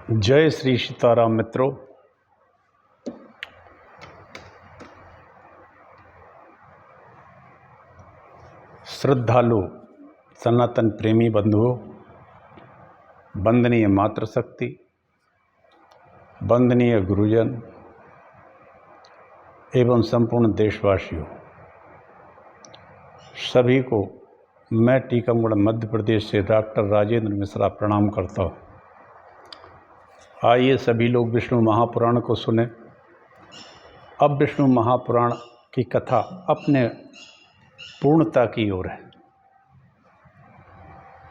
जय श्री सीताराम मित्रों। श्रद्धालु सनातन प्रेमी बंधुओं, वंदनीय मातृशक्ति, वंदनीय गुरुजन एवं संपूर्ण देशवासियों, सभी को मैं टीकमगढ़ मध्य प्रदेश से डॉक्टर राजेंद्र मिश्रा प्रणाम करता हूँ। आइए सभी लोग विष्णु महापुराण को सुने। अब विष्णु महापुराण की कथा अपने पूर्णता की ओर है।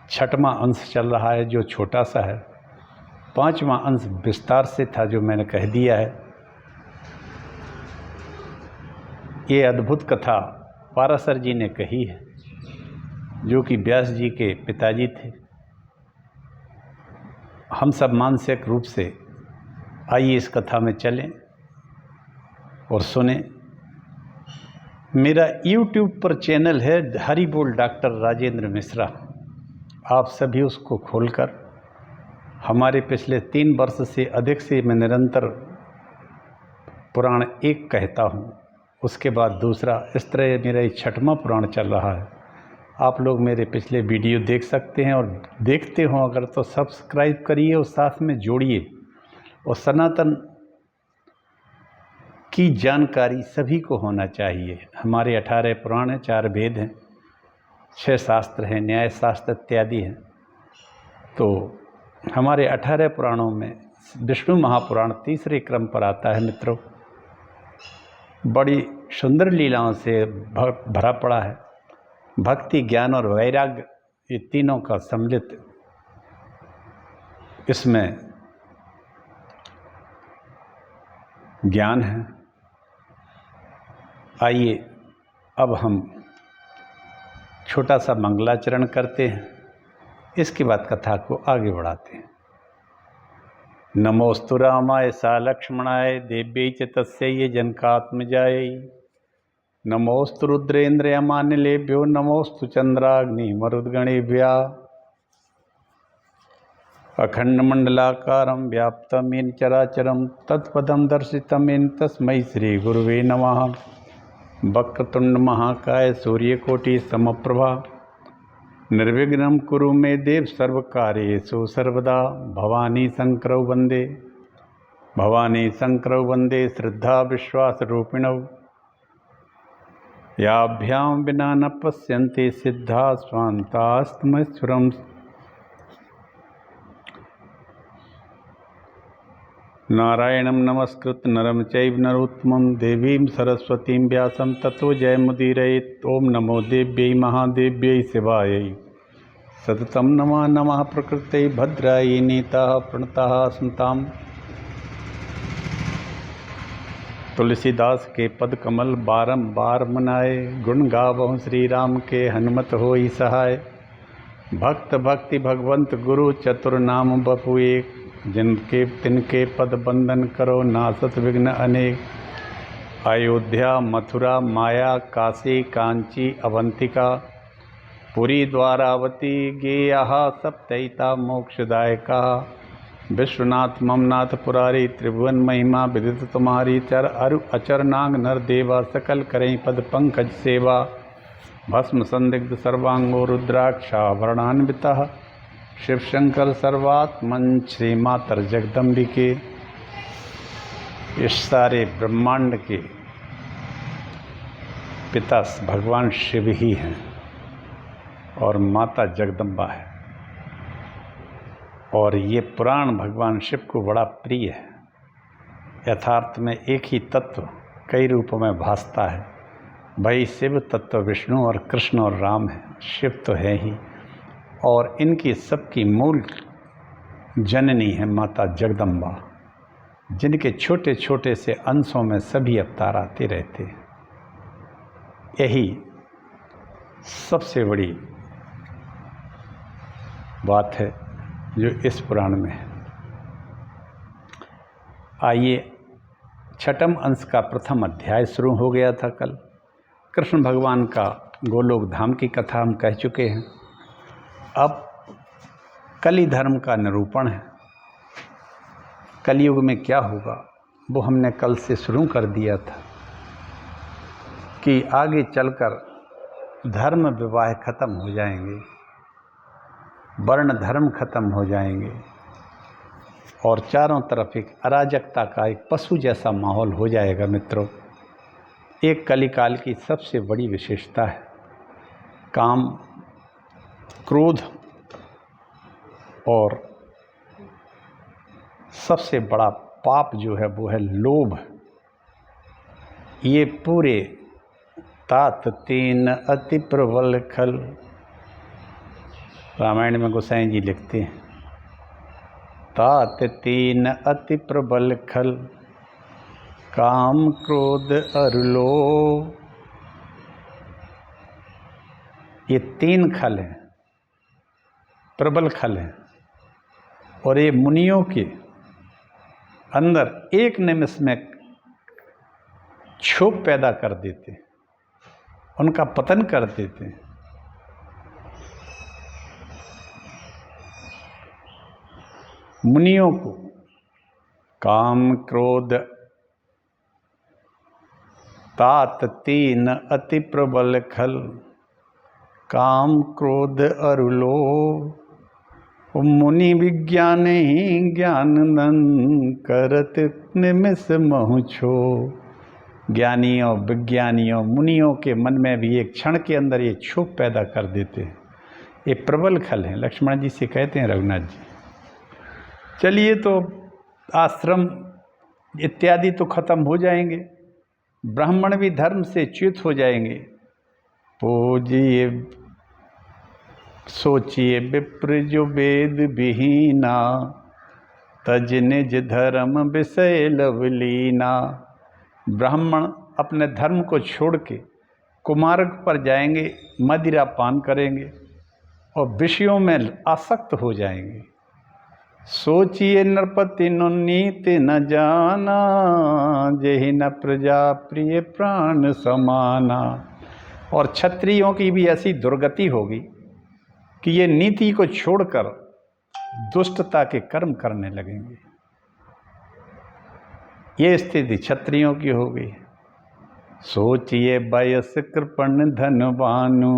6वां अंश चल रहा है जो छोटा सा है। 5वां अंश विस्तार से था जो मैंने कह दिया है। ये अद्भुत कथा पाराशर जी ने कही है, जो कि व्यास जी के पिताजी थे। हम सब मानसिक रूप से आइए इस कथा में चलें और सुने। मेरा YouTube पर चैनल है हरि बोल डॉक्टर राजेंद्र मिश्रा। आप सभी उसको खोलकर हमारे पिछले 3 वर्ष से अधिक से मैं निरंतर पुराण एक कहता हूँ, उसके बाद दूसरा, इस तरह मेरा 6वां पुराण चल रहा है। आप लोग मेरे पिछले वीडियो देख सकते हैं और देखते हो अगर तो सब्सक्राइब करिए और साथ में जोड़िए। और सनातन की जानकारी सभी को होना चाहिए। हमारे 18 पुराण हैं, 4 वेद हैं, 6 शास्त्र हैं, न्याय शास्त्र इत्यादि हैं। तो हमारे 18 पुराणों में विष्णु महापुराण तीसरे क्रम पर आता है। मित्रों, बड़ी सुंदर लीलाओं से भरा पड़ा है। भक्ति, ज्ञान और वैराग्य, ये तीनों का सम्मिलित इसमें ज्ञान है। आइए अब हम छोटा सा मंगलाचरण करते हैं, इसके बाद कथा को आगे बढ़ाते हैं। नमोस्तु रामाय सा लक्ष्मणाय देव्यै च तस्यै जनकात्मजायै। नमोस्तु रुद्रेन्द्रयमानिलेभ्यो नमोस्तु चंद्राग्नि मरुद्गणेभ्यः। अखंडमंडलाकारं व्याप्तं येन चराचरं तत्पदं दर्शितं येन तस्मै श्रीगुरुवे नमः। वक्रतुंड महाकाय सूर्यकोटि समप्रभा निर्विघ्नं कुरु मे देव सर्वकार्येषु सर्वदा। भवानी शंकरौ वंदे श्रद्धा विश्वासरूपिणौ। याभ्यां विना न पश्यन्ति सिद्धा स्वान्तास्तमश्वरम्। नारायणं नमस्कृत्य नरं चैव नरोत्तमं देवीं सरस्वतीं व्यासं ततो जयमुदीरयेत्। ओम नमो देव्यै महादेव्यै शिवायै। सततं नमः नमः प्रकृतये भद्रायै नीताः प्रणताः सन्ताम्। तुलसीदास के पद कमल बारंबार मनाए, गुण गावहु श्री राम के हनुमत होई सहाय। भक्त भक्ति भगवंत गुरु चतुर नाम बपु एक, जिनके तिनके पद बंदन करो नासत विघ्न अनेक। अयोध्या मथुरा माया काशी कांची अवंतिका, पुरी द्वारावती गेयः सप्तैता मोक्षदायका। विश्वनाथ ममनाथ पुरारी त्रिभुवन महिमा विदित तुम्हारी। चर अरु अचर नाग नर देवा सकल करें पद पंकज सेवा। भस्म संदिग्ध सर्वांगो रुद्राक्षाभरणान्वितः, शिव शंकर सर्वात्मन श्री मातर जगदम्बिके। इस सारे ब्रह्मांड के पिता भगवान शिव ही हैं और माता जगदम्बा है। और ये पुराण भगवान शिव को बड़ा प्रिय है। यथार्थ में एक ही तत्व कई रूपों में भासता है। भाई शिव तत्व विष्णु और कृष्ण और राम है, शिव तो है ही। और इनकी सबकी मूल जननी है माता जगदम्बा, जिनके छोटे छोटे से अंशों में सभी अवतार आते रहते हैं। यही सबसे बड़ी बात है जो इस पुराण में है। आइए, 6वें अंश का प्रथम अध्याय शुरू हो गया था कल। कृष्ण भगवान का गोलोक धाम की कथा हम कह चुके हैं। अब कली धर्म का निरूपण है। कलयुग में क्या होगा वो हमने कल से शुरू कर दिया था कि आगे चलकर धर्म विवाह खत्म हो जाएंगे, वर्ण धर्म खत्म हो जाएंगे और चारों तरफ एक अराजकता का एक पशु जैसा माहौल हो जाएगा। मित्रों, एक कलिकाल की सबसे बड़ी विशेषता है काम, क्रोध और सबसे बड़ा पाप जो है वो है लोभ। ये पूरे तात तीन अति प्रबल खल, रामायण में गोसाई जी लिखते हैं, तात तीन अति प्रबल खल, काम क्रोध और लोभ। ये तीन खल हैं, प्रबल खल हैं और ये मुनियों के अंदर एक निमिष में क्षोभ पैदा कर देते, उनका पतन कर देते। मुनियों को काम क्रोध तात तीन अति प्रबल खल, काम क्रोध और लोभ। मुनि विज्ञान ही ज्ञान नन करत निमिष महु छो। ज्ञानियों विज्ञानियों मुनियों के मन में भी एक क्षण के अंदर ये क्षोभ पैदा कर देते हैं। ये प्रबल खल हैं, लक्ष्मण जी से कहते हैं रघुनाथ जी। चलिए, तो आश्रम इत्यादि तो खत्म हो जाएंगे, ब्राह्मण भी धर्म से च्युत हो जाएंगे। पूजिए सोचिए विप्र जो वेद विहीना, तज निज धर्म विषय लवलीना। ब्राह्मण अपने धर्म को छोड़ के कुमार्ग पर जाएंगे, मदिरा पान करेंगे और विषयों में आसक्त हो जाएंगे। सोचिए नृपति नीति न जाना, जेहि न प्रजा प्रिय प्राण समाना। और क्षत्रियों की भी ऐसी दुर्गति होगी कि ये नीति को छोड़कर दुष्टता के कर्म करने लगेंगे। ये स्थिति क्षत्रियों की हो गई। सोचिए वयस कृपण धनवानु,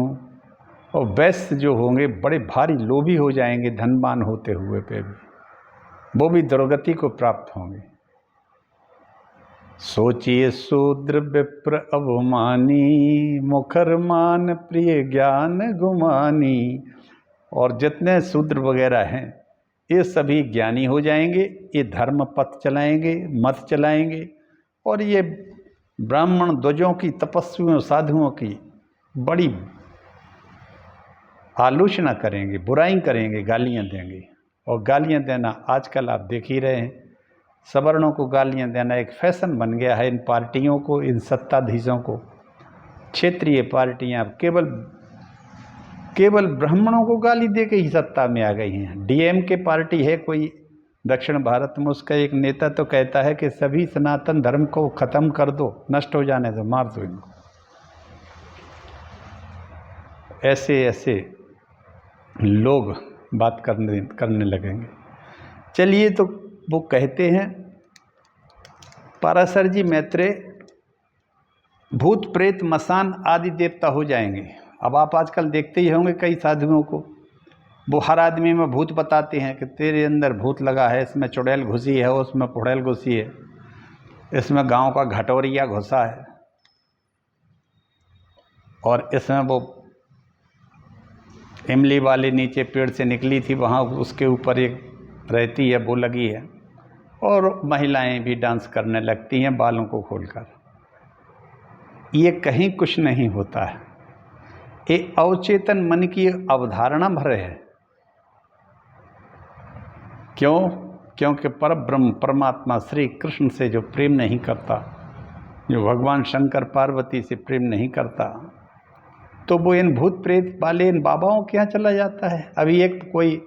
और वैश्य जो होंगे बड़े भारी लोभी हो जाएंगे धनवान होते हुए पे भी, वो भी दुर्गति को प्राप्त होंगे। सोचिए शूद्र विप्र अवमानी, मुखर मान प्रिय ज्ञान गुमानी। और जितने शूद्र वगैरह हैं ये सभी ज्ञानी हो जाएंगे, ये धर्म पथ चलाएंगे, मत चलाएंगे और ये ब्राह्मण ध्वजों की, तपस्वियों साधुओं की बड़ी आलोचना करेंगे, बुराई करेंगे, गालियां देंगे। और गालियां देना आजकल आप देख ही रहे हैं, सवर्णों को गालियां देना एक फैशन बन गया है। इन पार्टियों को, इन सत्ताधीशों को, क्षेत्रीय पार्टियां केवल ब्राह्मणों को गाली दे के ही सत्ता में आ गई हैं। डीएमके पार्टी है कोई दक्षिण भारत में, उसका एक नेता तो कहता है कि सभी सनातन धर्म को खत्म कर दो, नष्ट हो जाने दो, मार दो इनको। ऐसे ऐसे लोग बात करने लगेंगे। चलिए, तो वो कहते हैं पराशर जी मैत्रेय, भूत प्रेत मसान आदि देवता हो जाएंगे। अब आप आजकल देखते ही होंगे कई साधुओं को, वो हर आदमी में भूत बताते हैं कि तेरे अंदर भूत लगा है, इसमें चुड़ैल घुसी है, उसमें पुड़ैल घुसी है, इसमें गांव का घटोरिया घुसा है और इसमें वो इमली वाले नीचे पेड़ से निकली थी, वहाँ उसके ऊपर एक रहती है वो लगी है। और महिलाएं भी डांस करने लगती हैं बालों को खोलकर। ये कहीं कुछ नहीं होता है, ये अवचेतन मन की अवधारणा भर है। क्यों? क्योंकि परब्रह्म परमात्मा श्री कृष्ण से जो प्रेम नहीं करता, जो भगवान शंकर पार्वती से प्रेम नहीं करता, तो वो इन भूत प्रेत वाले इन बाबाओं के यहाँ चला जाता है। अभी एक कोई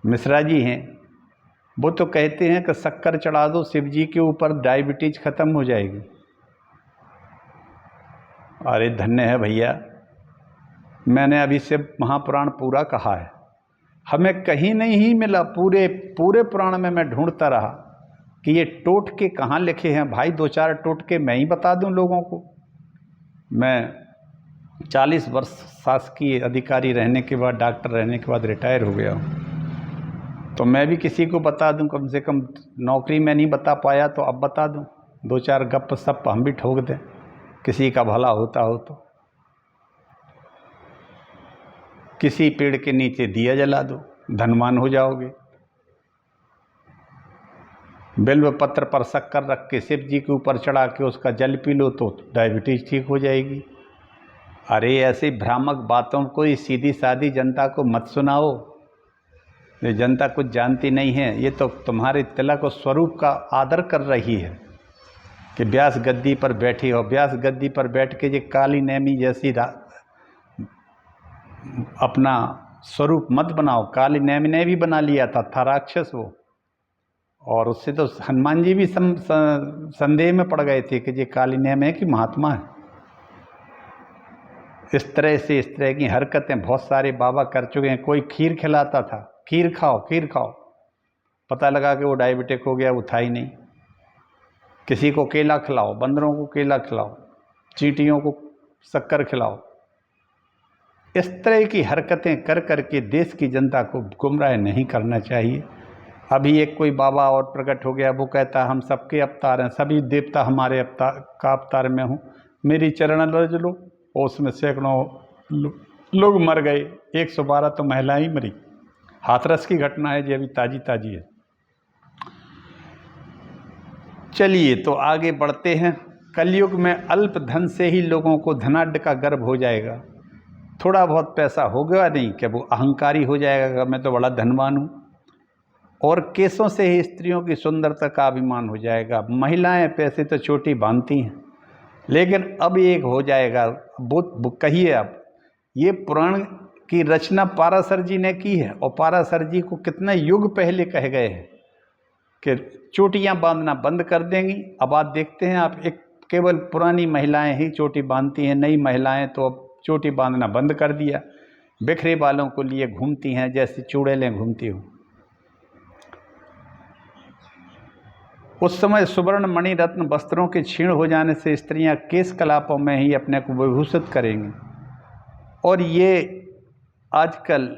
मिश्रा जी हैं, वो तो कहते हैं कि शक्कर चढ़ा दो शिव जी के ऊपर, डायबिटीज खत्म हो जाएगी। अरे धन्य है भैया, मैंने अभी से महापुराण पूरा कहा है, हमें कहीं नहीं ही मिला। पूरे पुराण में मैं ढूंढता रहा, कि ये टोटके कहाँ लिखे हैं भाई? 2-4 टोटके मैं ही बता दूं लोगों को। मैं 40 वर्ष शासकीय अधिकारी रहने के बाद, डॉक्टर रहने के बाद रिटायर हो गया हूँ, तो मैं भी किसी को बता दूं। कम से कम नौकरी में नहीं बता पाया तो अब बता दूं, 2-4 गप सप हम भी ठोक दें, किसी का भला होता हो तो। किसी पेड़ के नीचे दिया जला दो, धनवान हो जाओगे। बिल्व पत्र पर शक्कर रख के शिव जी के ऊपर चढ़ा के उसका जल पी लो तो डायबिटीज ठीक हो जाएगी। अरे ऐसी भ्रामक बातों को सीधी सादी जनता को मत सुनाओ। ये जनता कुछ जानती नहीं है। ये तो तुम्हारे तिलक और स्वरूप का आदर कर रही है कि व्यास गद्दी पर बैठी हो। व्यास गद्दी पर बैठ के ये काली नेमी जैसी अपना स्वरूप मत बनाओ। काली नेमी ने भी बना लिया था राक्षस वो, और उससे तो हनुमान जी भी संदेह में पड़ गए थे कि ये काली नेम है कि महात्मा है। इस तरह की हरकतें बहुत सारे बाबा कर चुके हैं। कोई खीर खिलाता था, खीर खाओ खीर खाओ, पता लगा कि वो डायबिटिक हो गया, वो था ही नहीं। किसी को केला खिलाओ, बंदरों को केला खिलाओ, चींटियों को शक्कर खिलाओ। इस तरह की हरकतें कर करके देश की जनता को गुमराह नहीं करना चाहिए। अभी एक कोई बाबा और प्रकट हो गया, वो कहता हम सबके अवतार हैं, सभी देवता हमारे अवतार का अवतार में हूँ, मेरी चरण रज लो। और उसमें सैकड़ों लोग मर गए, 112 तो महिलाएं ही मरी। हाथरस की घटना है, ये अभी ताजी है। चलिए तो आगे बढ़ते हैं। कलयुग में अल्प धन से ही लोगों को धनाढ्य का गर्व हो जाएगा। थोड़ा बहुत पैसा होगा नहीं कि वो अहंकारी हो जाएगा, मैं तो बड़ा धनवान हूँ। और केसों से ही स्त्रियों की सुंदरता का अभिमान हो जाएगा। महिलाएं पैसे तो चोटी बांधती हैं, लेकिन अब एक हो जाएगा, वो कहिए अब ये पुराण की रचना पाराशर जी ने की है, और पाराशर जी को कितने युग पहले कह गए हैं कि चोटियां बांधना बंद कर देंगी। अब आप देखते हैं आप, एक केवल पुरानी महिलाएं ही चोटी बांधती हैं, नई महिलाएं तो अब चोटी बांधना बंद कर दिया, बिखरे बालों को लिए घूमती हैं जैसे चुड़ैलें घूमती हूँ। उस समय सुवर्ण मणि रत्न वस्त्रों के क्षीण हो जाने से स्त्रियां केश कलापों में ही अपने को विभूषित करेंगी। और ये आजकल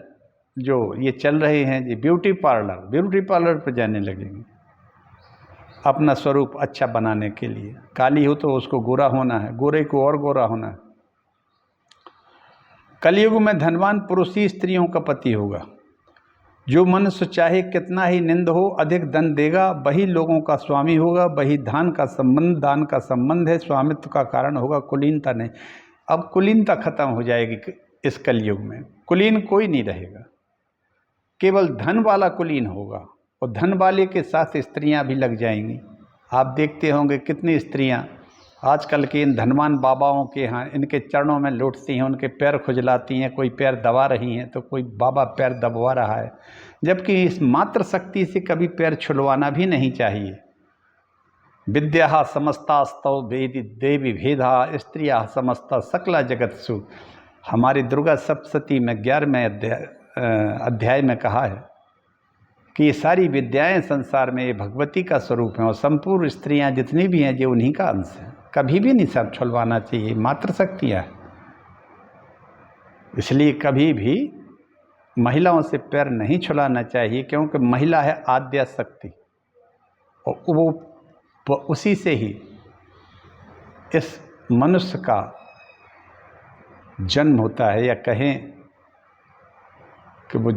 जो ये चल रहे हैं जी ब्यूटी पार्लर पर जाने लगेंगे अपना स्वरूप अच्छा बनाने के लिए। काली हो तो उसको गोरा होना है, गोरे को और गोरा होना है। कलयुग में धनवान पुरुष ही स्त्रियों का पति होगा। जो मनुष्य चाहे कितना ही निंद हो, अधिक धन देगा, वही लोगों का स्वामी होगा। वही दान का संबंध है, स्वामित्व का कारण होगा, कुलीनता नहीं। अब कुलीनता खत्म हो जाएगी इस कलयुग में। कुलीन कोई नहीं रहेगा, केवल धन वाला कुलीन होगा, और धन वाले के साथ स्त्रियां भी लग जाएंगी। आप देखते होंगे कितनी स्त्रियां आजकल के इन धनवान बाबाओं के यहाँ इनके चरणों में लौटती हैं, उनके पैर खुजलाती हैं। कोई पैर दबा रही हैं तो कोई बाबा पैर दबवा रहा है, जबकि इस मात्र शक्ति से कभी पैर छुलवाना भी नहीं चाहिए। विद्या समस्तास्तौ वेदि देवी भेदा स्त्रिया समस्ता सकला जगत्सु। हमारी दुर्गा सप्तशती में 11वें अध्याय में कहा है कि ये सारी विद्याएं संसार में ये भगवती का स्वरूप हैं, और संपूर्ण स्त्रियां जितनी भी हैं ये उन्हीं का अंश है। कभी भी नहीं सब छुलवाना चाहिए, मात्र शक्तियाँ। इसलिए कभी भी महिलाओं से पैर नहीं छुलाना चाहिए, क्योंकि महिला है आद्या शक्ति, और वो उसी से ही इस मनुष्य का जन्म होता है, या कहें कि वो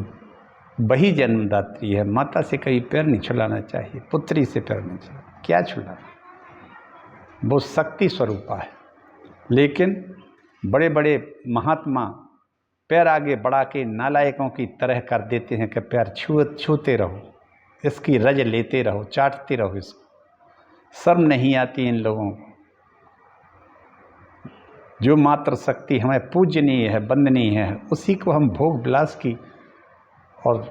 वही जन्मदात्री है। माता से कहीं पैर नहीं छुलाना चाहिए, पुत्री से पैर नहीं छुलाना, क्या छुलाना, वो शक्ति स्वरूपा है। लेकिन बड़े बड़े महात्मा पैर आगे बढ़ा के नालायकों की तरह कर देते हैं कि पैर छूते रहो, इसकी रज लेते रहो, चाटते रहो। इसको शर्म नहीं आती इन लोगों को। जो मात्र शक्ति हमें पूजनीय है, वंदनीय है, उसी को हम भोग विलास की और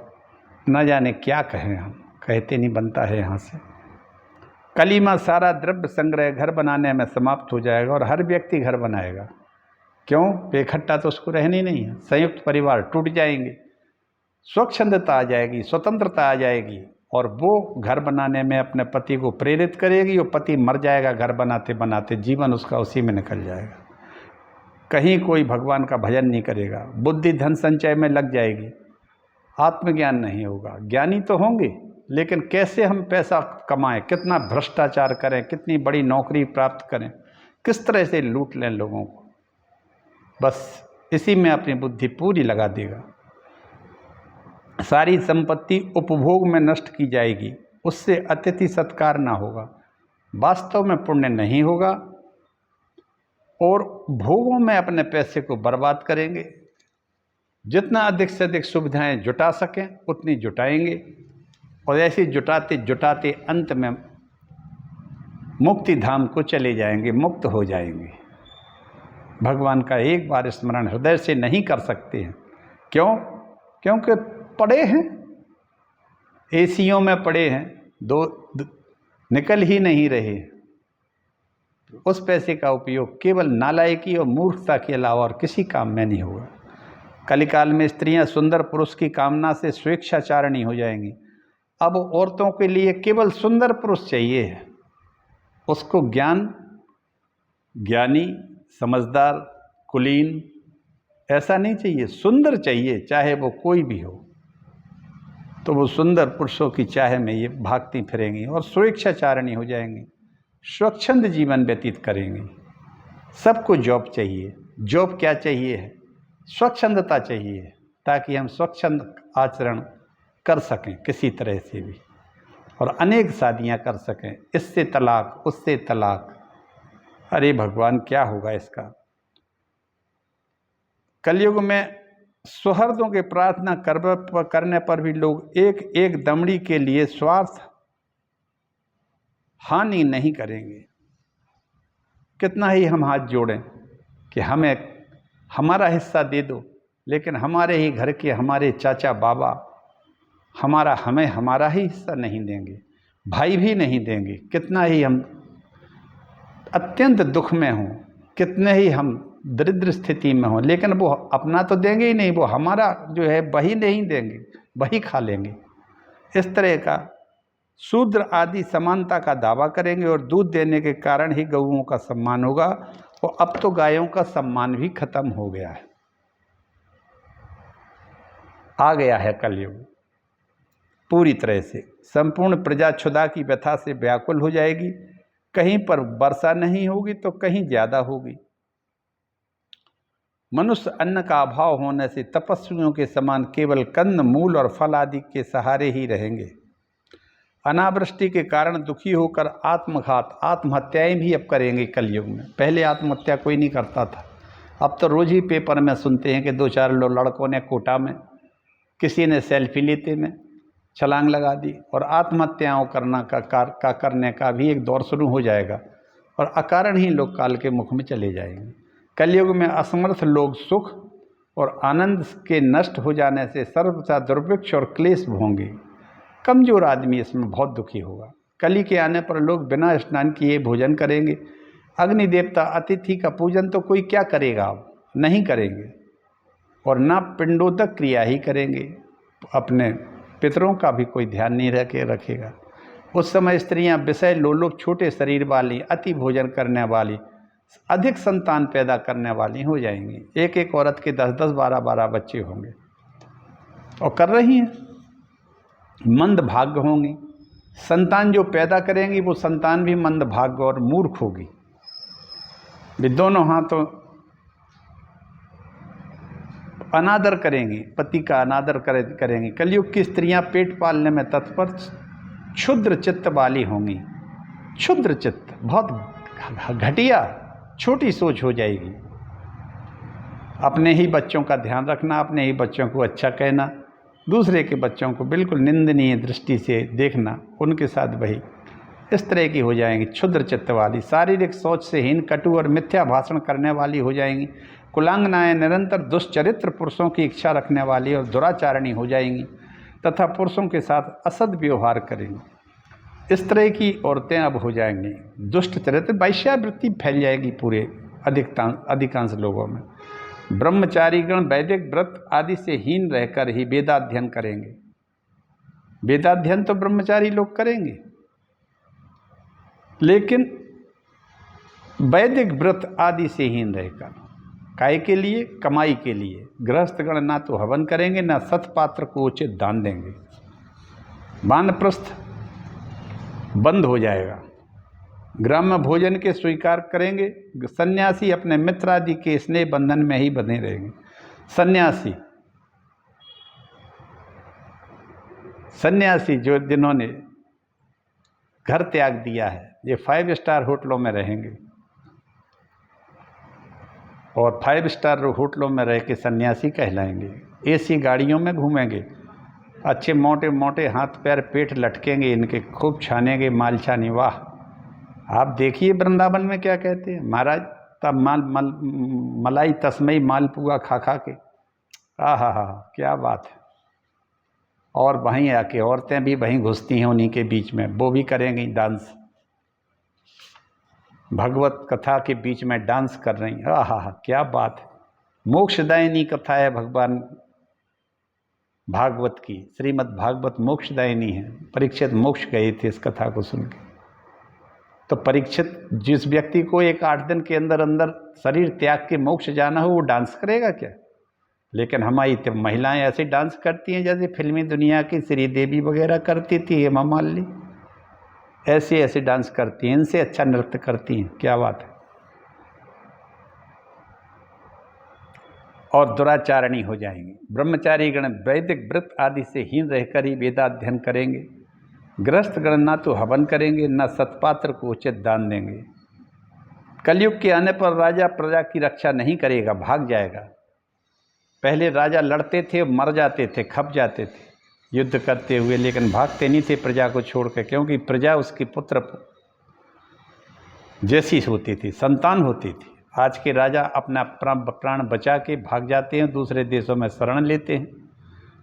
न जाने क्या कहें, हम कहते नहीं बनता है यहाँ से। कली में सारा द्रव्य संग्रह घर बनाने में समाप्त हो जाएगा, और हर व्यक्ति घर बनाएगा। क्यों? बेखट्टा तो उसको रहनी नहीं है। संयुक्त परिवार टूट जाएंगे, स्वच्छंदता आ जाएगी, स्वतंत्रता आ जाएगी, और वो घर बनाने में अपने पति को प्रेरित करेगी और पति मर जाएगा घर बनाते बनाते, जीवन उसका उसी में निकल जाएगा। कहीं कोई भगवान का भजन नहीं करेगा, बुद्धि धन संचय में लग जाएगी, आत्मज्ञान नहीं होगा। ज्ञानी तो होंगे लेकिन कैसे हम पैसा कमाएं, कितना भ्रष्टाचार करें, कितनी बड़ी नौकरी प्राप्त करें, किस तरह से लूट लें लोगों को, बस इसी में अपनी बुद्धि पूरी लगा देगा। सारी संपत्ति उपभोग में नष्ट की जाएगी, उससे अतिथि सत्कार ना होगा, वास्तव में पुण्य नहीं होगा और भोगों में अपने पैसे को बर्बाद करेंगे। जितना अधिक से अधिक सुविधाएं जुटा सकें उतनी जुटाएंगे और ऐसे जुटाते जुटाते अंत में मुक्ति धाम को चले जाएंगे, मुक्त हो जाएंगे। भगवान का एक बार स्मरण हृदय से नहीं कर सकते हैं। क्यों? क्योंकि पड़े हैं, एसियों में पड़े हैं, निकल ही नहीं रहे। उस पैसे का उपयोग केवल नालायकी और मूर्खता के अलावा और किसी काम में नहीं होगा। कलिकाल में स्त्रियां सुंदर पुरुष की कामना से स्वेच्छाचारिणी हो जाएंगी। अब औरतों के लिए केवल सुंदर पुरुष चाहिए है, उसको ज्ञानी, समझदार, कुलीन ऐसा नहीं चाहिए, सुंदर चाहिए, चाहे वो कोई भी हो। तो वो सुंदर पुरुषों की चाह में ये भागती फिरेंगी और स्वेच्छाचारिणी हो जाएंगी, स्वच्छंद जीवन व्यतीत करेंगी। सबको जॉब चाहिए। जॉब क्या चाहिए है? स्वच्छंदता चाहिए, ताकि हम स्वच्छंद आचरण कर सकें किसी तरह से भी और अनेक शादियां कर सकें। इससे तलाक, उससे तलाक, अरे भगवान क्या होगा इसका। कलयुग में सुहृदों के प्रार्थना करने पर भी लोग एक एक दमड़ी के लिए स्वार्थ हानि नहीं करेंगे। कितना ही हम हाथ जोड़ें कि हमें हमारा हिस्सा दे दो, लेकिन हमारे ही घर के हमारे चाचा बाबा हमें हमारा ही हिस्सा नहीं देंगे, भाई भी नहीं देंगे। कितना ही हम अत्यंत दुख में हों, कितने ही हम दरिद्र स्थिति में हों, लेकिन वो अपना तो देंगे ही नहीं, वो हमारा जो है वही नहीं देंगे, वही खा लेंगे। इस तरह का शूद्र आदि समानता का दावा करेंगे और दूध देने के कारण ही गौओं का सम्मान होगा। और अब तो गायों का सम्मान भी खत्म हो गया है। आ गया है कलयुग पूरी तरह से। संपूर्ण प्रजा क्षुधा की व्यथा से व्याकुल हो जाएगी। कहीं पर वर्षा नहीं होगी तो कहीं ज़्यादा होगी। मनुष्य अन्न का अभाव होने से तपस्वियों के समान केवल कंद मूल और फल आदि के सहारे ही रहेंगे। अनावृष्टि के कारण दुखी होकर आत्मघात, आत्महत्याएं भी अब करेंगे कलयुग में। पहले आत्महत्या कोई नहीं करता था, अब तो रोज ही पेपर में सुनते हैं कि 2-4 लड़कों ने कोटा में, किसी ने सेल्फी लेते में छलांग लगा दी और आत्महत्याओं करने का भी एक दौर शुरू हो जाएगा और अकारण ही लोग काल के मुख में चले जाएंगे। कलयुग में असमर्थ लोग सुख और आनंद के नष्ट हो जाने से सर्वथा दुर्भिक्ष और क्लेश होंगे। कमजोर आदमी इसमें बहुत दुखी होगा। कली के आने पर लोग बिना स्नान किए भोजन करेंगे। अग्नि देवता अतिथि का पूजन तो कोई क्या करेगा, अब नहीं करेंगे और ना पिंडोदक क्रिया ही करेंगे। अपने पितरों का भी कोई ध्यान नहीं रखेगा। उस समय स्त्रियां विषय लोलुप, छोटे शरीर वाली, अति भोजन करने वाली, अधिक संतान पैदा करने वाली हो जाएंगी। एक एक औरत के 10-10, 12-12 बच्चे होंगे और कर रही हैं। मंद भाग्य होंगी। संतान जो पैदा करेंगी वो संतान भी मंद भाग्य और मूर्ख होगी। वे दोनों हाथों अनादर करेंगी, पति का अनादर करेंगी। कलयुग की स्त्रियां पेट पालने में तत्पर, क्षुद्र चित्त वाली होंगी। क्षुद्र चित्त, बहुत घटिया, छोटी सोच हो जाएगी। अपने ही बच्चों का ध्यान रखना, अपने ही बच्चों को अच्छा कहना, दूसरे के बच्चों को बिल्कुल निंदनीय दृष्टि से देखना, उनके साथ वही इस तरह की हो जाएंगी। क्षुद्र चित्त वाली, शारीरिक सोच से हीन, कटु और मिथ्या भाषण करने वाली हो जाएंगी। कुलांगनाएं निरंतर दुष्चरित्र पुरुषों की इच्छा रखने वाली और दुराचारणी हो जाएंगी तथा पुरुषों के साथ असद व्यवहार करेंगी। इस तरह की औरतें अब हो जाएंगी दुष्ट चरित्र, वैश्यावृत्ति फैल जाएगी पूरे अधिकांश लोगों में। ब्रह्मचारीगण वैदिक व्रत आदि से हीन रहकर ही वेदाध्ययन करेंगे। वेदाध्ययन तो ब्रह्मचारी लोग करेंगे, लेकिन वैदिक व्रत आदि से हीन रहकर, काय के लिए? कमाई के लिए। गृहस्थगण ना तो हवन करेंगे, ना सतपात्र को उचित दान देंगे। वानप्रस्थ बंद हो जाएगा। ग्राम्य भोजन के स्वीकार करेंगे। सन्यासी अपने मित्र आदि के स्नेह बंधन में ही बंधे रहेंगे। सन्यासी जो जिन्होंने घर त्याग दिया है, ये 5 स्टार होटलों में रहेंगे और 5 स्टार होटलों में रह के सन्यासी कहलाएंगे। एसी गाड़ियों में घूमेंगे, अच्छे मोटे मोटे हाथ पैर पेट लटकेंगे इनके, खूब छानेंगे माल छानी। वाह! आप देखिए वृंदावन में क्या कहते हैं महाराज, तब मलाई तस्मई मालपुआ खा खा के, हा, क्या बात है। और वहीं आके औरतें भी वहीं घुसती हैं उन्हीं के बीच में, वो भी करेंगी डांस, भगवत कथा के बीच में डांस कर रही हैं। हा, क्या बात है। मोक्षदायिनी कथा है भगवान भागवत की, श्रीमद् भागवत मोक्षदायिनी है। परीक्षित मोक्ष गए थे इस कथा को सुन के। तो परीक्षित, जिस व्यक्ति को 1-8 दिन के अंदर अंदर शरीर त्याग के मोक्ष जाना हो, वो डांस करेगा क्या? लेकिन हमारी तो महिलाएं ऐसे डांस करती हैं जैसे फिल्मी दुनिया की श्रीदेवी वगैरह करती थी, हेमा मालिनी, ऐसे ऐसे डांस करती हैं, इनसे अच्छा नृत्य करती हैं। क्या बात है। और दुराचारणी हो जाएंगे। ब्रह्मचारी गण वैदिक व्रत आदि से हीन रहकर ही वेदाध्ययन करेंगे। गृहस्थ गण ना तो हवन करेंगे, ना सत्पात्र को उचित दान देंगे। कलयुग के आने पर राजा प्रजा की रक्षा नहीं करेगा, भाग जाएगा। पहले राजा लड़ते थे, मर जाते थे, खप जाते थे युद्ध करते हुए, लेकिन भागते नहीं थे प्रजा को छोड़कर, क्योंकि प्रजा उसकी पुत्र जैसी होती थी, संतान होती थी। आज के राजा अपना प्राण बचा के भाग जाते हैं, दूसरे देशों में शरण लेते हैं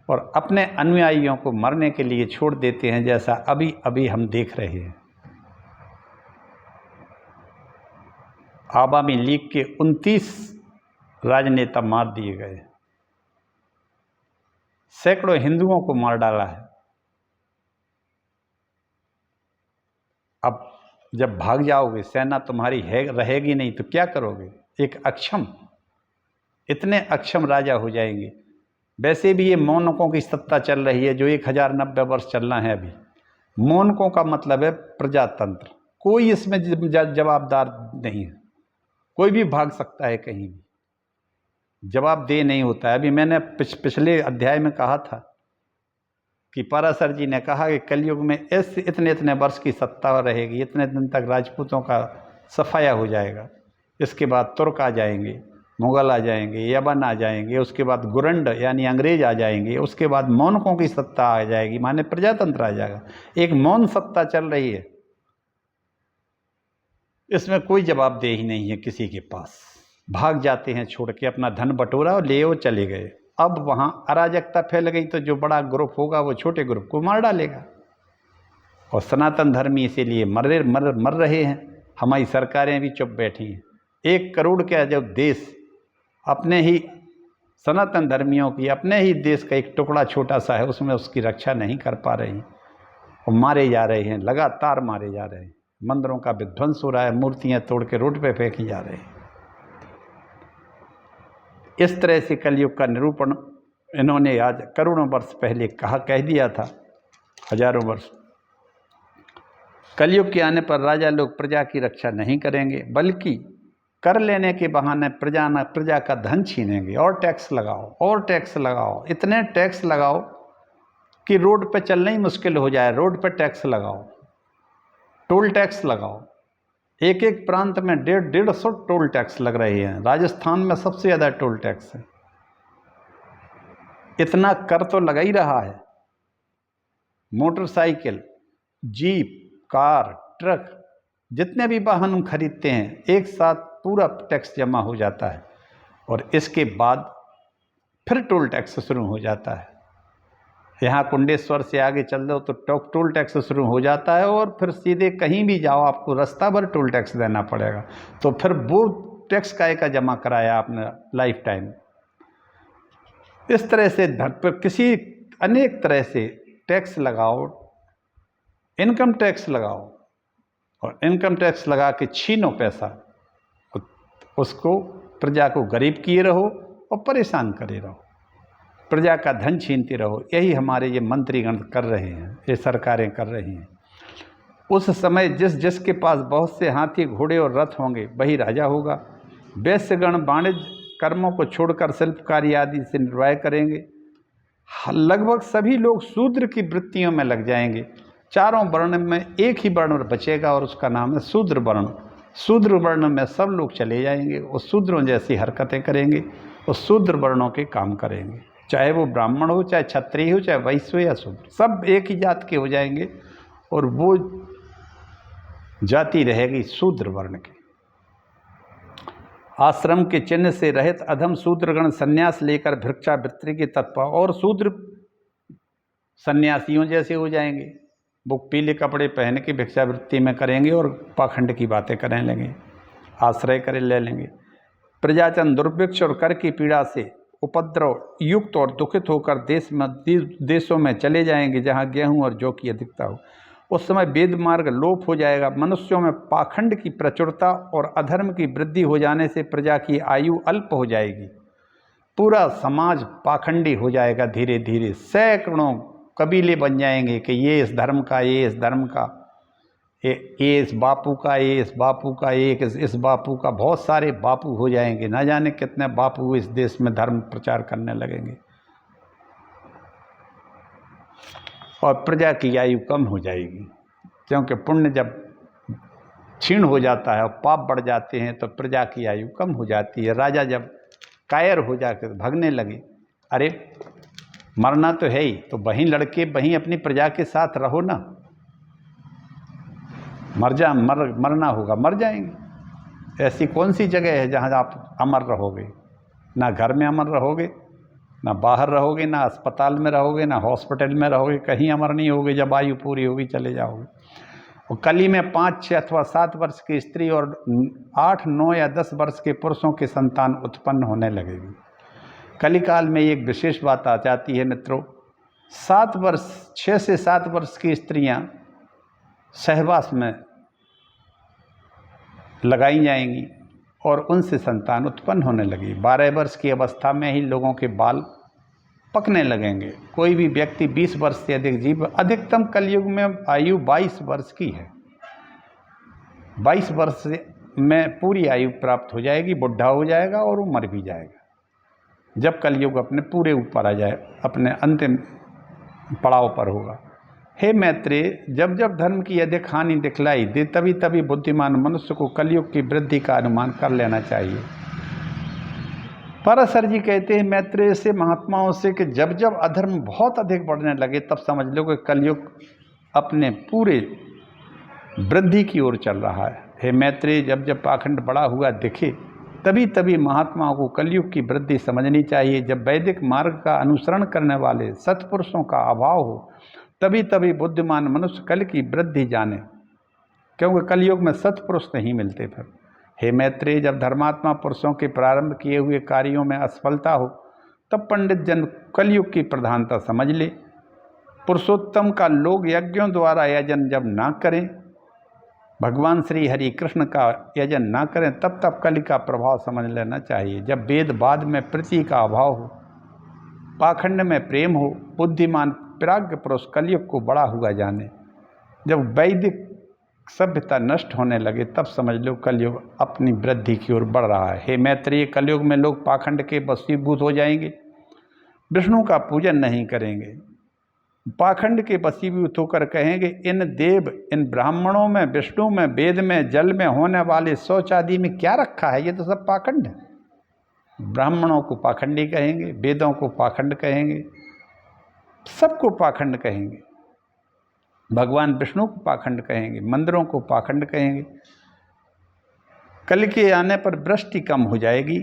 और अपने अनुयायियों को मरने के लिए छोड़ देते हैं, जैसा अभी अभी हम देख रहे हैं। आवामी लीग के 29 राजनेता मार दिए गए, सैकड़ों हिंदुओं को मार डाला है। अब जब भाग जाओगे, सेना तुम्हारी रहेगी नहीं, तो क्या करोगे? एक अक्षम, इतने अक्षम राजा हो जाएंगे। वैसे भी ये मौनकों की सत्ता चल रही है, जो 1090 वर्ष चलना है अभी। मौनकों का मतलब है प्रजातंत्र। कोई इसमें जवाबदार नहीं है, कोई भी भाग सकता है कहीं भी, जवाबदेह नहीं होता है। अभी मैंने पिछले अध्याय में कहा था कि पराशर जी ने कहा कि कलयुग में इतने इतने वर्ष की सत्ता रहेगी, इतने दिन तक राजपूतों का सफाया हो जाएगा। इसके बाद तुर्क आ जाएंगे, मुग़ल आ जाएंगे, यवन आ जाएंगे, उसके बाद गुरंड यानी अंग्रेज आ जाएंगे, उसके बाद मौनकों की सत्ता आ जाएगी, माने प्रजातंत्र आ जाएगा। एक मौन सत्ता चल रही है, इसमें कोई जवाबदेही नहीं है किसी के पास। भाग जाते हैं छोड़ के, अपना धन बटोरा और ले वो चले गए। अब वहाँ अराजकता फैल गई तो जो बड़ा ग्रुप होगा वो छोटे ग्रुप को मार डालेगा। और सनातन धर्मी इसीलिए मर रहे हैं। हमारी सरकारें भी चुप बैठी हैं। 1 करोड़ का जब देश अपने ही सनातन धर्मियों की, अपने ही देश का एक टुकड़ा छोटा सा है, उसमें उसकी रक्षा नहीं कर पा रही और मारे जा रहे हैं, लगातार मारे जा रहे हैं। मंदिरों का विध्वंस हो रहा है, मूर्तियाँ तोड़ के रोड पे फेंकी जा रही हैं। इस तरह से कलयुग का निरूपण इन्होंने आज करोड़ों वर्ष पहले कह दिया था, हजारों वर्ष। कलयुग के आने पर राजा लोग प्रजा की रक्षा नहीं करेंगे, बल्कि कर लेने के बहाने प्रजा का धन छीनेंगे। और टैक्स लगाओ, और टैक्स लगाओ, इतने टैक्स लगाओ कि रोड पे चलना ही मुश्किल हो जाए। रोड पे टैक्स लगाओ, टोल टैक्स लगाओ। एक एक प्रांत में 150 टोल टैक्स लग रहे हैं। राजस्थान में सबसे ज़्यादा टोल टैक्स है। इतना कर तो लगा ही रहा है। मोटरसाइकिल, जीप, कार, ट्रक, जितने भी वाहन हम खरीदते हैं, एक साथ पूरा टैक्स जमा हो जाता है और इसके बाद फिर टोल टैक्स शुरू हो जाता है। यहाँ कुंडेश्वर से आगे चल दो तो टोल टैक्स शुरू हो जाता है और फिर सीधे कहीं भी जाओ आपको रास्ता भर टोल टैक्स देना पड़ेगा। तो फिर वो टैक्स का जमा कराया आपने लाइफ टाइम। इस तरह से किसी अनेक तरह से टैक्स लगाओ, इनकम टैक्स लगाओ, और इनकम टैक्स लगा के छीनो पैसा, उसको प्रजा को गरीब किए रहो और परेशान करे रहो, प्रजा का धन छीनते रहो। यही हमारे ये मंत्रीगण कर रहे हैं, ये सरकारें कर रही हैं। उस समय जिस जिसके पास बहुत से हाथी घोड़े और रथ होंगे वही राजा होगा। वैश्यगण वाणिज्य कर्मों को छोड़कर शिल्पकारी आदि से निर्वाह करेंगे। लगभग सभी लोग शूद्र की वृत्तियों में लग जाएंगे। चारों वर्ण में एक ही वर्ण बचेगा और उसका नाम है शूद्र वर्ण। शूद्र वर्ण में सब लोग चले जाएंगे और शूद्रों जैसी हरकतें करेंगे और शूद्र वर्णों के काम करेंगे, चाहे वो ब्राह्मण हो, चाहे क्षत्रिय हो, चाहे वैश्य या शूद्र, सब एक ही जात के हो जाएंगे और वो जाति रहेगी शूद्र वर्ण की। आश्रम के चिन्ह से रहित अधम शूद्रगण संन्यास लेकर भिक्षावृत्ति के तत्पर, और शूद्र सन्यासियों जैसे हो जाएंगे। वो पीले कपड़े पहन के भिक्षावृत्ति में करेंगे और पाखंड की बातें करने लगेंगे, आश्रय करे ले लेंगे। प्रजाजन दुर्भिक्ष और कर की पीड़ा से उपद्रव युक्त और दुखित होकर देशों में चले जाएंगे जहाँ गेहूँ और जौ की अधिकता हो। उस समय वेद मार्ग लोप हो जाएगा। मनुष्यों में पाखंड की प्रचुरता और अधर्म की वृद्धि हो जाने से प्रजा की आयु अल्प हो जाएगी। पूरा समाज पाखंडी हो जाएगा धीरे धीरे। सैकड़ों कबीले बन जाएंगे कि ये इस धर्म का, ये इस धर्म का, ये इस बापू का, ये इस बापू का, एक इस बापू का। बहुत सारे बापू हो जाएंगे, ना जाने कितने बापू इस देश में धर्म प्रचार करने लगेंगे और प्रजा की आयु कम हो जाएगी। क्योंकि पुण्य जब क्षीण हो जाता है और पाप बढ़ जाते हैं तो प्रजा की आयु कम हो जाती है। राजा जब कायर हो जाकर भागने लगे, अरे मरना तो है ही, तो वहीं लड़के वहीं अपनी प्रजा के साथ रहो ना, मरना होगा, मर जाएंगे। ऐसी कौन सी जगह है जहाँ आप अमर रहोगे? ना घर में अमर रहोगे, ना बाहर रहोगे, ना अस्पताल में रहोगे, ना हॉस्पिटल में रहोगे, कहीं अमर नहीं होगे। जब आयु पूरी होगी चले जाओगे। और कली में 5, 6 अथवा 7 वर्ष की स्त्री और 8, 9 या 10 वर्ष के पुरुषों की संतान उत्पन्न होने लगेगी। कलिकाल में एक विशेष बात आ जाती है मित्रों, 6 से 7 वर्ष की स्त्रियां सहवास में लगाई जाएंगी और उनसे संतान उत्पन्न होने लगी। 12 वर्ष की अवस्था में ही लोगों के बाल पकने लगेंगे। कोई भी व्यक्ति 20 वर्ष से अधिक जीव, अधिकतम कलयुग में आयु 22 वर्ष की है। 22 वर्ष में पूरी आयु प्राप्त हो जाएगी, बुढ़ा हो जाएगा और वो मर भी जाएगा जब कलयुग अपने पूरे ऊपर आ जाए, अपने अंतिम पड़ाव पर होगा। हे मैत्रेय, जब जब धर्म की अधिक हानि दिखलाई दे तभी तभी बुद्धिमान मनुष्य को कलयुग की वृद्धि का अनुमान कर लेना चाहिए। पराशर जी कहते हैं मैत्रेय से, महात्माओं से, कि जब जब अधर्म बहुत अधिक बढ़ने लगे तब समझ लो कि कलयुग अपने पूरे वृद्धि की ओर चल रहा है। हे मैत्रेय, जब जब पाखंड बड़ा हुआ दिखे तभी तभी महात्माओं को कलयुग की वृद्धि समझनी चाहिए। जब वैदिक मार्ग का अनुसरण करने वाले सत्पुरुषों का अभाव हो तभी तभी बुद्धिमान मनुष्य कल की वृद्धि जाने, क्योंकि कलयुग में सत्पुरुष नहीं मिलते फिर। हे मैत्रेय, जब धर्मात्मा पुरुषों के प्रारंभ किए हुए कार्यों में असफलता हो तब पंडित जन कलयुग की प्रधानता समझ ले। पुरुषोत्तम का लोग यज्ञों द्वारा यजन जब ना करें, भगवान श्री हरि कृष्ण का यजन ना करें, तब तब कलि का प्रभाव समझ लेना चाहिए। जब वेदवाद में प्रीति का अभाव हो, पाखंड में प्रेम हो, बुद्धिमान प्राज्ञ पुरुष कलयुग को बड़ा हुआ जाने। जब वैदिक सभ्यता नष्ट होने लगे तब समझ लो कलयुग अपनी वृद्धि की ओर बढ़ रहा है। हे मैत्रेय, कलयुग में लोग पाखंड के वशीभूत हो जाएंगे, विष्णु का पूजन नहीं करेंगे, पाखंड के वशीभूत होकर कहेंगे इन देव, इन ब्राह्मणों में, विष्णु में, वेद में, जल में होने वाले शौच आदि में क्या रखा है, ये तो सब पाखंड है। ब्राह्मणों को पाखंडी कहेंगे, वेदों को पाखंड कहेंगे, सबको पाखंड कहेंगे, भगवान विष्णु को पाखंड कहेंगे, मंदिरों को पाखंड कहेंगे। कल के आने पर वृष्टि कम हो जाएगी।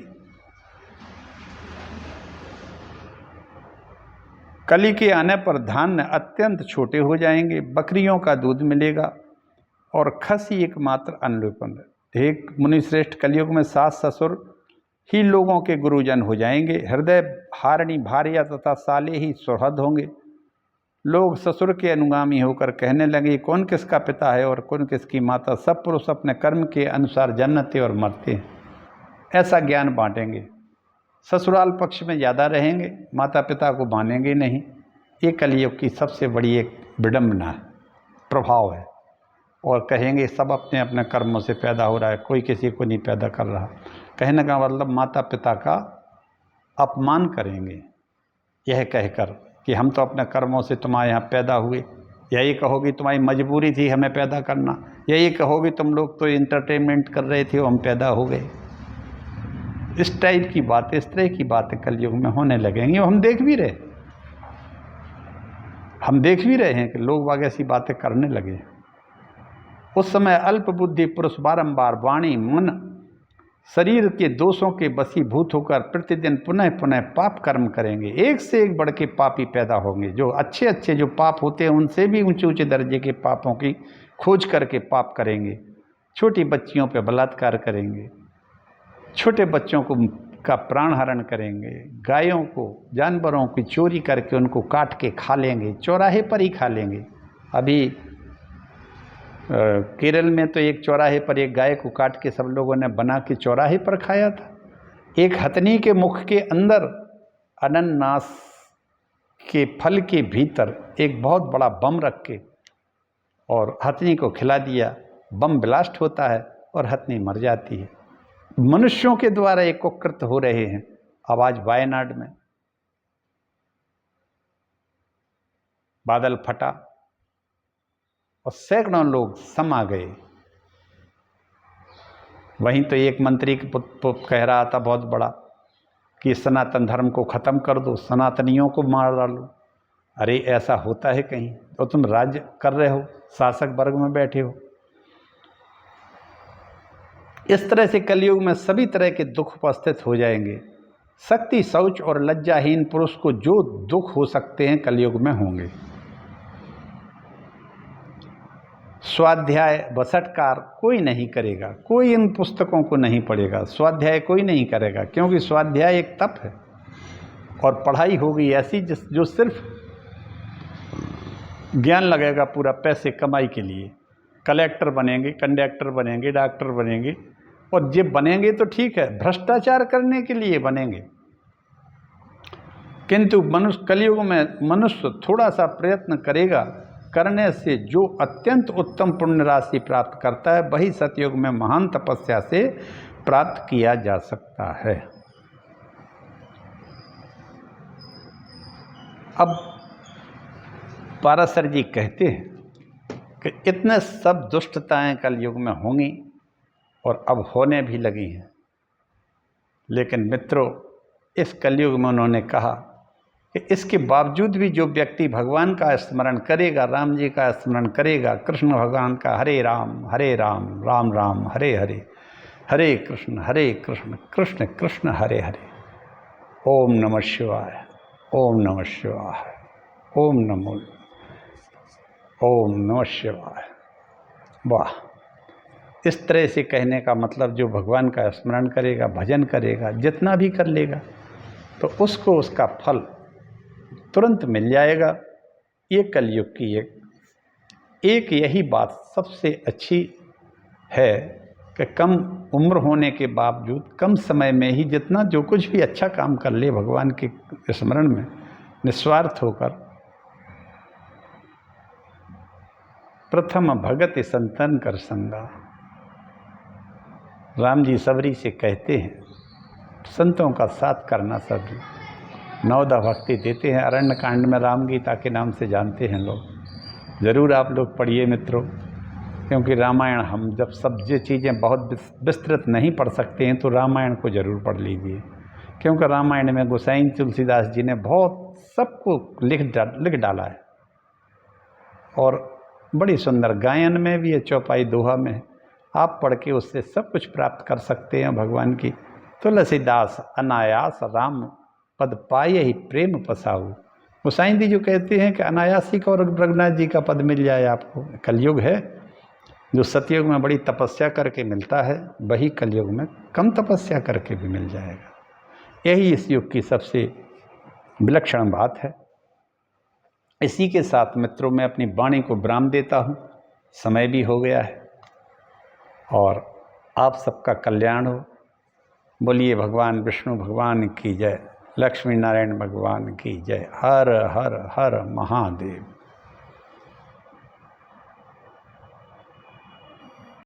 कली के आने पर धान्य अत्यंत छोटे हो जाएंगे, बकरियों का दूध मिलेगा और खसी एकमात्र अन्नरूपण है। एक मुनिश्रेष्ठ, कलयुग में सास ससुर ही लोगों के गुरुजन हो जाएंगे। हृदय हारिणी भार्या तथा साले ही सुहृद होंगे। लोग ससुर के अनुगामी होकर कहने लगे कौन किसका पिता है और कौन किसकी माता। सब पुरुष अपने कर्म के अनुसार जन्नते और मरते हैं, ऐसा ज्ञान बांटेंगे। ससुराल पक्ष में ज़्यादा रहेंगे, माता पिता को मानेंगे नहीं। ये कलयुग की सबसे बड़ी एक विडंबना है, प्रभाव है। और कहेंगे सब अपने अपने कर्मों से पैदा हो रहा है, कोई किसी को नहीं पैदा कर रहा। कहने का मतलब माता पिता का अपमान करेंगे, यह कहकर कि हम तो अपने कर्मों से तुम्हारे यहाँ पैदा हुए। यही कहोगी तुम्हारी मजबूरी थी हमें पैदा करना, यही कहोगी तुम लोग तो एंटरटेनमेंट कर रहे थे हम पैदा हो गए। इस टाइप की बातें, इस तरह की बातें कलयुग में होने लगेंगी। और हम देख भी रहे हैं कि लोग बाग ऐसी बातें करने लगे। उस समय अल्प बुद्धि पुरुष बारंबार वाणी मन शरीर के दोषों के वशीभूत होकर प्रतिदिन पुनः पुनः पाप कर्म करेंगे। एक से एक बढ़ के पापी पैदा होंगे। जो अच्छे अच्छे जो पाप होते हैं उनसे भी ऊंचे ऊंचे दर्जे के पापों की खोज करके पाप करेंगे। छोटी बच्चियों पर बलात्कार करेंगे, छोटे बच्चों को का प्राण हरण करेंगे, गायों को जानवरों की चोरी करके उनको काट के खा लेंगे, चौराहे पर ही खा लेंगे। अभी केरल में तो एक चौराहे पर एक गाय को काट के सब लोगों ने बना के चौराहे पर खाया था। एक हथनी के मुख के अंदर अनन्नास के फल के भीतर एक बहुत बड़ा बम रख के और हथनी को खिला दिया, बम ब्लास्ट होता है और हथनी मर जाती है। मनुष्यों के द्वारा एक कुकृत्य हो रहे हैं। अब आज वायनाड में बादल फटा और सैकड़ों लोग समा गए। वहीं तो एक मंत्री के पुत्र कह रहा था बहुत बड़ा कि सनातन धर्म को ख़त्म कर दो, सनातनियों को मार डालो। अरे ऐसा होता है कहीं? तो तुम राज्य कर रहे हो, शासक वर्ग में बैठे हो। इस तरह से कलयुग में सभी तरह के दुख उपस्थित हो जाएंगे। शक्ति शौच और लज्जाहीन पुरुष को जो दुख हो सकते हैं कलयुग में होंगे। स्वाध्याय बसटकार कोई नहीं करेगा, कोई इन पुस्तकों को नहीं पढ़ेगा, स्वाध्याय कोई नहीं करेगा, क्योंकि स्वाध्याय एक तप है। और पढ़ाई होगी ऐसी जो सिर्फ ज्ञान लगेगा पूरा पैसे कमाई के लिए। कलेक्टर बनेंगे, कंडक्टर बनेंगे, डॉक्टर बनेंगे, और जब बनेंगे तो ठीक है, भ्रष्टाचार करने के लिए बनेंगे। किंतु मनुष्य कलयुग में मनुष्य थोड़ा सा प्रयत्न करेगा, करने से जो अत्यंत उत्तम पुण्य राशि प्राप्त करता है वही सतयुग में महान तपस्या से प्राप्त किया जा सकता है। अब पाराशर जी कहते हैं कि इतने सब दुष्टताएं कलयुग में होंगी और अब होने भी लगी हैं। लेकिन मित्रों, इस कलयुग में उन्होंने कहा कि इसके बावजूद भी जो व्यक्ति भगवान का स्मरण करेगा, राम जी का स्मरण करेगा, कृष्ण भगवान का हरे राम राम राम हरे हरे, हरे कृष्ण कृष्ण कृष्ण हरे हरे, ओम नमः शिवाय, ओम नमः शिवाय, ओम नमः शिवाय। वाह! इस तरह से कहने का मतलब जो भगवान का स्मरण करेगा, भजन करेगा, जितना भी कर लेगा तो उसको उसका फल तुरंत मिल जाएगा। ये कलयुग की एक यही बात सबसे अच्छी है कि कम उम्र होने के बावजूद कम समय में ही जितना जो कुछ भी अच्छा काम कर ले भगवान के स्मरण में निस्वार्थ होकर। प्रथम भगति संतन कर संगा, राम जी सबरी से कहते हैं संतों का साथ करना। सबरी 9 भक्ति देते हैं। अरण्य कांड में राम गीता के नाम से जानते हैं लोग। ज़रूर आप लोग पढ़िए मित्रों, क्योंकि रामायण हम जब सब ये चीज़ें बहुत विस्तृत नहीं पढ़ सकते हैं तो रामायण को ज़रूर पढ़ लीजिए, क्योंकि रामायण में गोसाई तुलसीदास जी ने बहुत सबको लिख डाला है। और बड़ी सुंदर गायन में भी है, चौपाई दोहा में आप पढ़ के उससे सब कुछ प्राप्त कर सकते हैं भगवान की। तुलसीदास अनायास राम पद पाए ही प्रेम पसाऊ। गोसाई जी जो कहते हैं कि अनायासी का और रघुनाथ जी का पद मिल जाए आपको। कलयुग है जो सतयुग में बड़ी तपस्या करके मिलता है, वही कलयुग में कम तपस्या करके भी मिल जाएगा। यही इस युग की सबसे विलक्षण बात है। इसी के साथ मित्रों मैं अपनी वाणी को विराम देता हूँ, समय भी हो गया है और आप सबका कल्याण हो। बोलिए भगवान विष्णु भगवान की जय, लक्ष्मी नारायण भगवान की जय। हर हर हर महादेव।